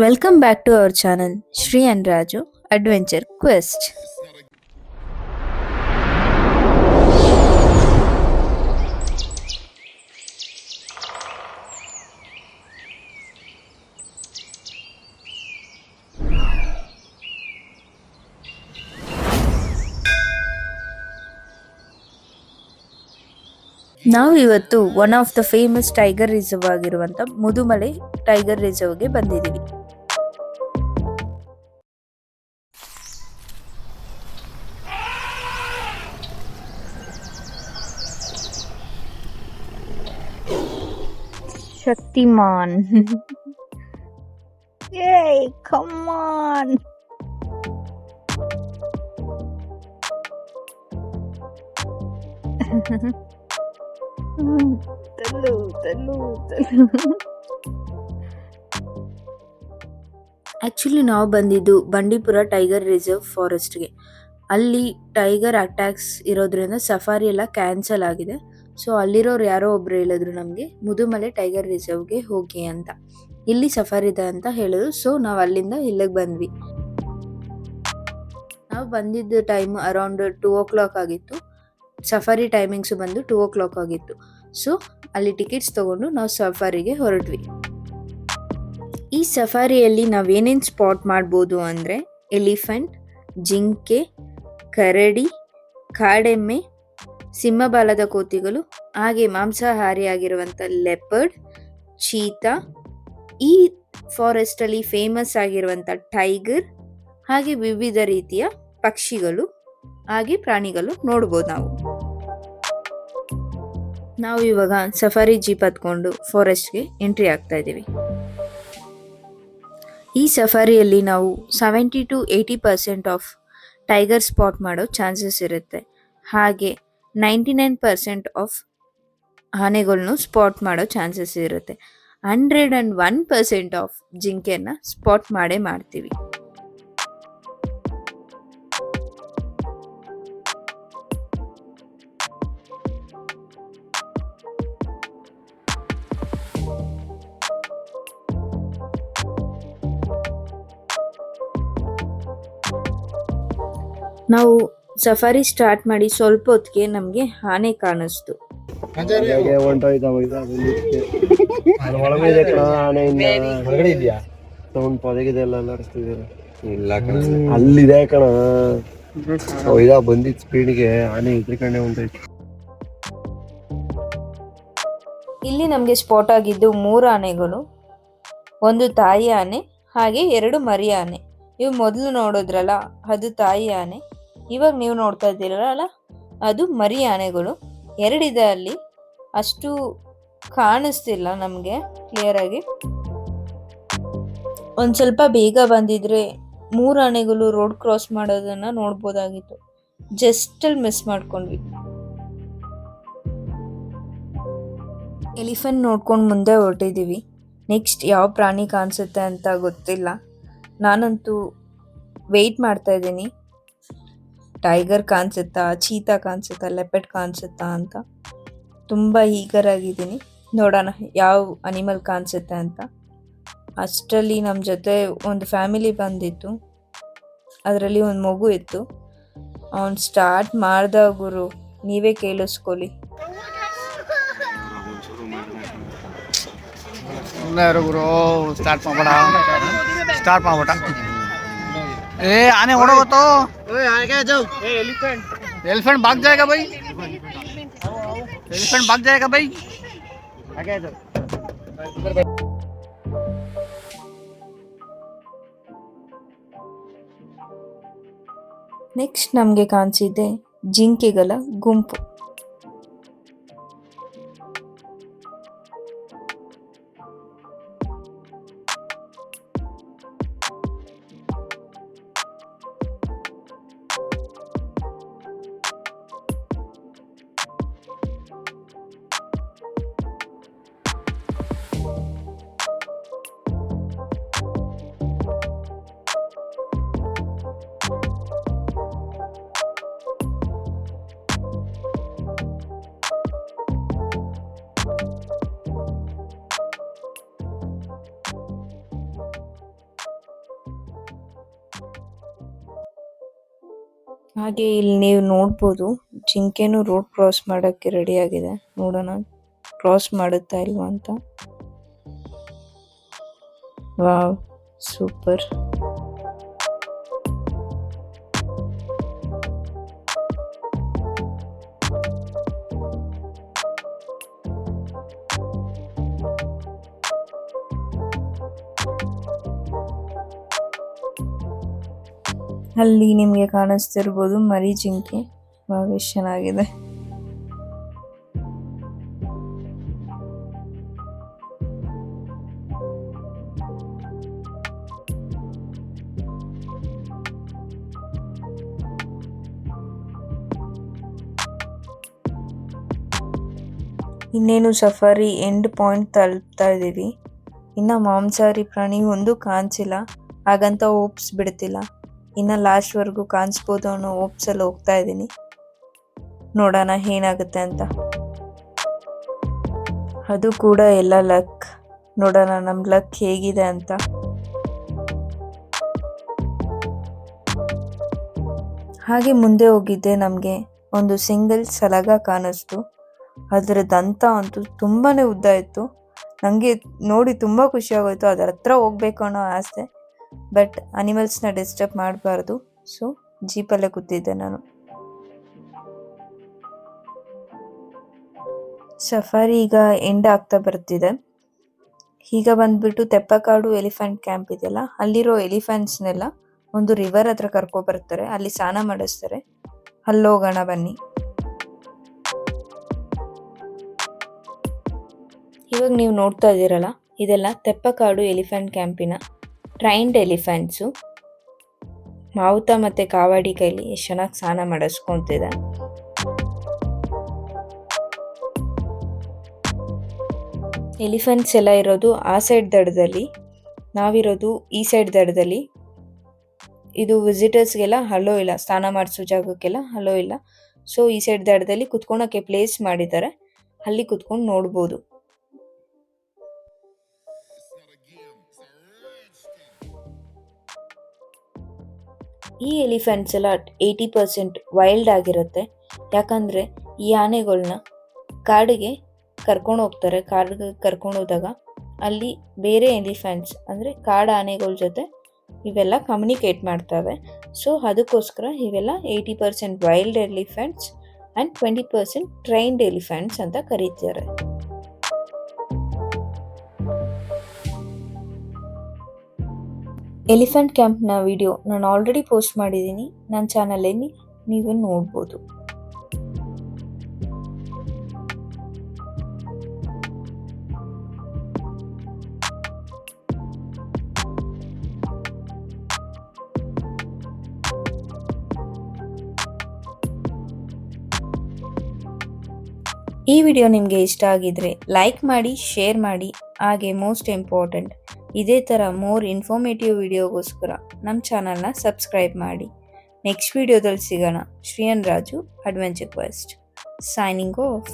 Welcome back to our channel, Shri and Raju Adventure Quest. ನಾವು ಇವತ್ತು one of the famous tiger reserve ಆಗಿರುವಂತ Mudumalai tiger ರಿಸರ್ವ್ಗೆ ಬಂದಿದ್ದೀವಿ. ಶಕ್ತಿಮಾನ್ ಏಯ್ come on. Actually ನಾವು ಬಂದಿದ್ದು ಬಂಡೀಪುರ ಟೈಗರ್ ರಿಸರ್ವ್ ಫಾರೆಸ್ಟ್ಗೆ. ಅಲ್ಲಿ ಟೈಗರ್ ಅಟ್ಯಾಕ್ಸ್ ಇರೋದ್ರಿಂದ ಸಫಾರಿ ಎಲ್ಲ ಕ್ಯಾನ್ಸಲ್ ಆಗಿದೆ. ಸೊ ಅಲ್ಲಿರೋರು ಯಾರೋ ಒಬ್ರು ಹೇಳಿದ್ರು ನಮಗೆ ಮುದುಮಲೆ ಟೈಗರ್ ರಿಸರ್ವ್ಗೆ ಹೋಗಿ ಅಂತ. ಇಲ್ಲಿ ಸಫಾರಿ ಇದೆ ಅಂತ ಹೇಳಿದ್ರು. ಸೊ ನಾವು ಅಲ್ಲಿಂದ ಇಲ್ಲಿಗೆ ಬಂದ್ವಿ. ನಾವು ಬಂದಿದ್ದ ಟೈಮ್ ಅರೌಂಡ್ 2 o'clock ಆಗಿತ್ತು. ಸಫಾರಿ ಟೈಮಿಂಗ್ಸ್ ಬಂದು 2 o'clock ಆಗಿತ್ತು. ಸೊ ಅಲ್ಲಿ ಟಿಕೆಟ್ಸ್ ತಗೊಂಡು ನಾವು ಸಫಾರಿಗೆ ಹೊರಟ್ವಿ. ಈ ಸಫಾರಿಯಲ್ಲಿ ನಾವೇನೇನು ಸ್ಪಾಟ್ ಮಾಡ್ಬೋದು ಅಂದರೆ ಎಲಿಫೆಂಟ್, ಜಿಂಕೆ, ಕರಡಿ, ಕಾಡೆಮ್ಮೆ, ಸಿಂಹಬಾಲದ ಕೋತಿಗಳು, ಹಾಗೆ ಮಾಂಸಾಹಾರಿಯಾಗಿರುವಂಥ ಲೆಪರ್ಡ್, ಚೀತಾ, ಈ ಫಾರೆಸ್ಟಲ್ಲಿ ಫೇಮಸ್ ಆಗಿರುವಂಥ ಟೈಗರ್, ಹಾಗೆ ವಿವಿಧ ರೀತಿಯ ಪಕ್ಷಿಗಳು ಹಾಗೆ ಪ್ರಾಣಿಗಳು ನೋಡ್ಬೋದು ನಾವು ಇವಾಗ ಸಫಾರಿ ಜೀಪ್ ಹತ್ಕೊಂಡು ಫಾರೆಸ್ಟ್ಗೆ ಎಂಟ್ರಿ ಆಗ್ತಾ ಇದ್ದೀವಿ. ಈ ಸಫಾರಿಯಲ್ಲಿ ನಾವು 70 to 80% ಆಫ್ ಟೈಗರ್ ಸ್ಪಾಟ್ ಮಾಡೋ ಚಾನ್ಸಸ್ ಇರುತ್ತೆ. ಹಾಗೆ 99% ಆಫ್ ಆನೆಗಳನ್ನು ಸ್ಪಾಟ್ ಮಾಡೋ ಚಾನ್ಸಸ್ ಇರುತ್ತೆ. 101% ಆಫ್ ಜಿಂಕೆನ ಸ್ಪಾಟ್ ಮಾಡೇ ಮಾಡ್ತೀವಿ. ನಾವು ಸಫಾರಿ ಸ್ಟಾರ್ಟ್ ಮಾಡಿ ಸ್ವಲ್ಪ ಹೊತ್ತಿಗೆ ನಮಗೆ ಆನೆ ಕಾಣಿಸ್ತು. ಅಲ್ಲಿದೆ ಕಣ ಬಂದಿದ್ ಸ್ಪೀಡ್ಗೆ ಆನೆ ಇದ್ರಕಂಡೆ ಉಂಟೈತಿ. ಇಲ್ಲಿ ನಮಗೆ ಸ್ಪಾಟ್ ಆಗಿದ್ದು 3 ಆನೆಗಳು, ಒಂದು ತಾಯಿ ಆನೆ ಹಾಗೆ 2 ಮರಿ ಆನೆ. ಇವು ಮೊದಲು ನೋಡಿದ್ರಲ್ಲ ಅದು ತಾಯಿ ಆನೆ, ಇವಾಗ ನೀವು ನೋಡ್ತಾ ಇದ್ದೀರಲ್ಲ ಅದು ಮರಿ ಆನೆಗಳು. 2 ಇದೆ ಅಲ್ಲಿ, ಅಷ್ಟು ಕಾಣಿಸ್ತಿಲ್ಲ ನಮಗೆ ಕ್ಲಿಯರ್ ಆಗಿ. ಒಂದು ಸ್ವಲ್ಪ ಬೇಗ ಬಂದಿದ್ರೆ 3 ಆನೆಗಳು ರೋಡ್ ಕ್ರಾಸ್ ಮಾಡೋದನ್ನ ನೋಡ್ಬೋದಾಗಿತ್ತು. ಜಸ್ಟ್ ಅಲ್ಲಿ ಮಿಸ್ ಮಾಡ್ಕೊಂಡ್ವಿ. ಎಲಿಫೆಂಟ್ ನೋಡ್ಕೊಂಡು ಮುಂದೆ ಹೊರಟಿದ್ದೀವಿ. ನೆಕ್ಸ್ಟ್ ಯಾವ ಪ್ರಾಣಿ ಕಾಣಿಸುತ್ತೆ ಅಂತ ಗೊತ್ತಿಲ್ಲ. ನಾನಂತೂ ವೆಯ್ಟ್ ಮಾಡ್ತಾ ಇದ್ದೀನಿ, ಟೈಗರ್ ಕಾಣಿಸುತ್ತಾ, ಚೀತಾ ಕಾಣಿಸುತ್ತಾ, ಲೆಪರ್ಡ್ ಕಾಣಿಸುತ್ತಾ ಅಂತ. ತುಂಬ ಈಗರ್ ಆಗಿದ್ದೀನಿ, ನೋಡೋಣ ಯಾವ ಅನಿಮಲ್ ಕಾಣಿಸುತ್ತೆ ಅಂತ. ಅಷ್ಟರಲ್ಲಿ ನಮ್ಮ ಜೊತೆ ಒಂದು ಫ್ಯಾಮಿಲಿ ಬಂದಿತ್ತು, ಅದರಲ್ಲಿ ಒಂದು ಮಗು ಇತ್ತು. ಅವನು ಸ್ಟಾರ್ಟ್ ಮಾಡ್ದ ಗುರು, ನೀವೇ ಕೇಳಿಸ್ಕೊಳ್ಳಿ. ಗುರು ಸ್ಟಾರ್ಟ್ ಮಾಡ್ಬೇಡ. ए आने ओढ़ो तो एलिफेंट भाग जाएगा भाई, एलिफेंट भाग जाएगा भाई. ನೆಕ್ಸ್ಟ್ ನಮಗೆ ಕಾಣಿಸಿದೆ ಜಿಂಕೆಗಳ ಗುಂಪು. ಹಾಗೆ ಇಲ್ಲಿ ನೀವು ನೋಡ್ಬೋದು ಜಿಂಕೆನೂ ರೋಡ್ ಕ್ರಾಸ್ ಮಾಡೋಕ್ಕೆ ರೆಡಿ ಆಗಿದೆ. ನೋಡೋಣ ಕ್ರಾಸ್ ಮಾಡುತ್ತಾ ಇಲ್ವಾ ಅಂತ. Wow, super. ಅಲ್ಲಿ ನಿಮಗೆ ಕಾಣಿಸ್ತಿರ್ಬೋದು ಮರಿ ಜಿಂಕೆ. ವಾವ್, ಎಷ್ಟು ಚೆನ್ನಾಗಿದೆ. ಇನ್ನೇನು ಸಫಾರಿ ಎಂಡ್ ಪಾಯಿಂಟ್ ತಲುಪ್ತಾ ಇದ್ದೀವಿ. ಇನ್ನು ಮಾಂಸಾಹಾರಿ ಪ್ರಾಣಿ ಒಂದು ಕಾಣಿಸಿಲ್ಲ, ಹಾಗಂತ ಹೋಪ್ಸ್ ಬಿಡ್ತಿಲ್ಲ. ಇನ್ನು ಲಾಸ್ಟ್ವರೆಗೂ ಕಾಣಿಸ್ಬೋದು ಅನ್ನೋ ಹೋಪ್ಸಲ್ಲಿ ಹೋಗ್ತಾ ಇದ್ದೀನಿ. ನೋಡೋಣ ಏನಾಗುತ್ತೆ ಅಂತ. ಅದು ಕೂಡ ಎಲ್ಲ ಲಕ್. ನೋಡೋಣ ನಮ್ಮ ಲಕ್ ಹೇಗಿದೆ ಅಂತ. ಹಾಗೆ ಮುಂದೆ ಹೋಗಿದ್ದೆ, ನಮಗೆ ಒಂದು ಸಿಂಗಲ್ ಸಲಗ ಕಾಣಿಸ್ತು. ಅದರ ದಂತ ಅಂತೂ ತುಂಬಾ ಉದ್ದ ಇತ್ತು. ನನಗೆ ನೋಡಿ ತುಂಬ ಖುಷಿ ಆಗೋಯ್ತು. ಅದರ ಹತ್ರ ಹೋಗ್ಬೇಕು ಅನ್ನೋ ಆಸೆ, ಬಟ್ ಅನಿಮಲ್ಸ್ನ ಡಿಸ್ಟರ್ಬ್ ಮಾಡಬಾರ್ದು. ಸೊ ಜೀಪಲ್ಲೇ ಕೂತಿದ್ದೆ ನಾನು. ಸಫಾರಿ ಈಗ ಎಂಡ್ ಆಗ್ತಾ ಬರ್ತಿದೆ. ಈಗ ಬಂದ್ಬಿಟ್ಟು ತೆಪ್ಪಕಾಡು ಎಲಿಫೆಂಟ್ ಕ್ಯಾಂಪ್ ಇದೆಯಲ್ಲ, ಅಲ್ಲಿರೋ ಎಲಿಫೆಂಟ್ಸ್ನೆಲ್ಲ ಒಂದು ರಿವರ್ ಹತ್ರ ಕರ್ಕೊಬರ್ತಾರೆ. ಅಲ್ಲಿ ಸ್ನಾನ ಮಾಡಿಸ್ತಾರೆ. ಅಲ್ಲೋಗೋಣ ಬನ್ನಿ. ಇವಾಗ ನೀವು ನೋಡ್ತಾ ಇದ್ದೀರಲ್ಲ, ಇದೆಲ್ಲ ತೆಪ್ಪಕಾಡು ಎಲಿಫೆಂಟ್ ಕ್ಯಾಂಪಿನ ಟ್ರೈನ್ಡ್ ಎಲಿಫೆಂಟ್ಸು. ಮಾವುತ ಮತ್ತು ಕಾವಾಡಿ ಕೈಲಿ ಎಷ್ಟು ಚೆನ್ನಾಗಿ ಸ್ನಾನ ಮಾಡಿಸ್ಕೊತಿದೆ. ಎಲಿಫೆಂಟ್ಸ್ ಎಲ್ಲ ಇರೋದು ಆ ಸೈಡ್ ದಡದಲ್ಲಿ, ನಾವಿರೋದು ಈ ಸೈಡ್ ದಡದಲ್ಲಿ. ಇದು ವಿಸಿಟರ್ಸ್ಗೆಲ್ಲ ಹಲೋ ಇಲ್ಲ, ಸ್ನಾನ ಮಾಡಿಸೋ ಜಾಗಕ್ಕೆಲ್ಲ ಹಲೋ ಇಲ್ಲ. ಸೊ ಈ ಸೈಡ್ ದಡದಲ್ಲಿ ಕುತ್ಕೊಳಕ್ಕೆ ಪ್ಲೇಸ್ ಮಾಡಿದ್ದಾರೆ, ಅಲ್ಲಿ ಕುತ್ಕೊಂಡು ನೋಡ್ಬೋದು. ಈ ಎಲಿಫೆಂಟ್ಸ್ ಎಲ್ಲ 80% ವೈಲ್ಡ್ ಆಗಿರುತ್ತೆ. ಯಾಕಂದರೆ ಈ ಆನೆಗಳನ್ನ ಕಾಡಿಗೆ ಕರ್ಕೊಂಡು ಹೋಗ್ತಾರೆ. ಕಾಡಿಗೆ ಕರ್ಕೊಂಡು ಹೋದಾಗ ಅಲ್ಲಿ ಬೇರೆ ಎಲಿಫೆಂಟ್ಸ್ ಅಂದರೆ ಕಾಡು ಆನೆಗಳ ಜೊತೆ ಇವೆಲ್ಲ ಕಮ್ಯುನಿಕೇಟ್ ಮಾಡ್ತವೆ. ಸೊ ಅದಕ್ಕೋಸ್ಕರ ಇವೆಲ್ಲ 80% wild elephants and 20% trained elephants ಅಂತ ಕರೀತಾರೆ. ಎಲಿಫೆಂಟ್ ಕ್ಯಾಂಪ್ನ ವಿಡಿಯೋ ನಾನು ಆಲ್ರೆಡಿ ಪೋಸ್ಟ್ ಮಾಡಿದ್ದೀನಿ ನನ್ನ ಚಾನಲಲ್ಲಿ, ನೀವು ನೋಡ್ಬೋದು. ಈ ವಿಡಿಯೋ ನಿಮಗೆ ಇಷ್ಟ ಆಗಿದ್ರೆ ಲೈಕ್ ಮಾಡಿ, ಶೇರ್ ಮಾಡಿ. ಹಾಗೆ ಮೋಸ್ಟ್ ಇಂಪಾರ್ಟೆಂಟ್, ಇದೇ ಥರ ಮೋರ್ ಇನ್ಫಾರ್ಮೇಟಿವ್ ವಿಡಿಯೋಗೋಸ್ಕರ ನಮ್ಮ ಚಾನಲ್ನ ಸಬ್ಸ್ಕ್ರೈಬ್ ಮಾಡಿ. ನೆಕ್ಸ್ಟ್ ವಿಡಿಯೋದಲ್ಲಿ ಸಿಗೋಣ. Shreyan Raju, adventure quest, signing of.